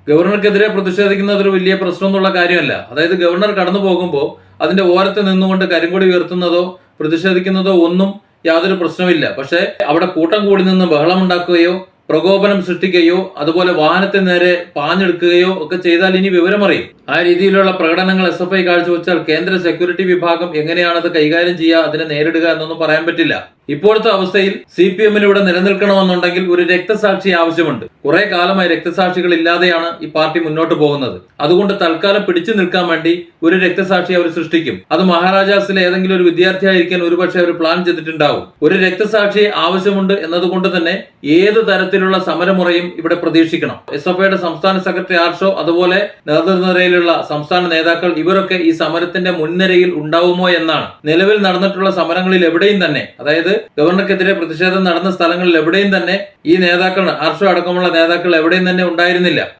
ഗവർണർക്കെതിരെ പ്രതിഷേധിക്കുന്നത് ഒരു വലിയ പ്രശ്നമൊന്നുള്ള കാര്യമല്ല. അതായത് ഗവർണർ കടന്നു പോകുമ്പോൾ അതിന്റെ ഓരത്ത് നിന്നുകൊണ്ട് കരിങ്കൊടി ഉയർത്തുന്നതോ പ്രതിഷേധിക്കുന്നതോ ഒന്നും യാതൊരു പ്രശ്നമില്ല. പക്ഷേ അവിടെ കൂട്ടം കൂടി നിന്ന് ബഹളമുണ്ടാക്കുകയോ പ്രകോപനം സൃഷ്ടിക്കുകയോ അതുപോലെ വാഹനത്തിന് നേരെ പാഞ്ഞെടുക്കുകയോ ഒക്കെ ചെയ്താൽ ഇനി വിവരമറിയും. ആ രീതിയിലുള്ള പ്രകടനങ്ങൾ SFI കാഴ്ചവെച്ചാൽ കേന്ദ്ര സെക്യൂരിറ്റി വിഭാഗം എങ്ങനെയാണ് അത് കൈകാര്യം ചെയ്യുക, അതിനെ നേരിടുക എന്നൊന്നും പറയാൻ പറ്റില്ല. ഇപ്പോഴത്തെ അവസ്ഥയിൽ CPM ഇവിടെ നിലനിൽക്കണമെന്നുണ്ടെങ്കിൽ ഒരു രക്തസാക്ഷി ആവശ്യമുണ്ട്. കുറെ കാലമായി രക്തസാക്ഷികൾ ഇല്ലാതെയാണ് ഈ പാർട്ടി മുന്നോട്ട് പോകുന്നത്. അതുകൊണ്ട് തൽക്കാലം പിടിച്ചു നിൽക്കാൻ വേണ്ടി ഒരു രക്തസാക്ഷി അവർ സൃഷ്ടിക്കും. അത് മഹാരാജാസിലെ ഏതെങ്കിലും ഒരു വിദ്യാർത്ഥിയായിരിക്കാൻ ഒരുപക്ഷെ അവർ പ്ലാൻ ചെയ്തിട്ടുണ്ടാവും. ഒരു രക്തസാക്ഷിയെ ആവശ്യമുണ്ട് എന്നതുകൊണ്ട് തന്നെ ഏത് തരത്തിലുള്ള സമരമുറയും ഇവിടെ പ്രതീക്ഷിക്കണം. SFIയുടെ സംസ്ഥാന സെക്രട്ടറി ആർഷോ അതുപോലെ നേതൃനിരയിലുള്ള സംസ്ഥാന നേതാക്കൾ ഇവരൊക്കെ ഈ സമരത്തിന്റെ മുൻനിരയിൽ ഉണ്ടാവുമോ എന്നാണ്. നിലവിൽ നടന്നിട്ടുള്ള സമരങ്ങളിൽ എവിടെയും തന്നെ, അതായത് ഗവർണർക്കെതിരെ പ്രതിഷേധം നടന്ന സ്ഥലങ്ങളിൽ എവിടെയും തന്നെ ഈ നേതാക്കൾ, ആർഷോ അടക്കമുള്ള നേതാക്കൾ എവിടെയും തന്നെ ഉണ്ടായിരുന്നില്ല.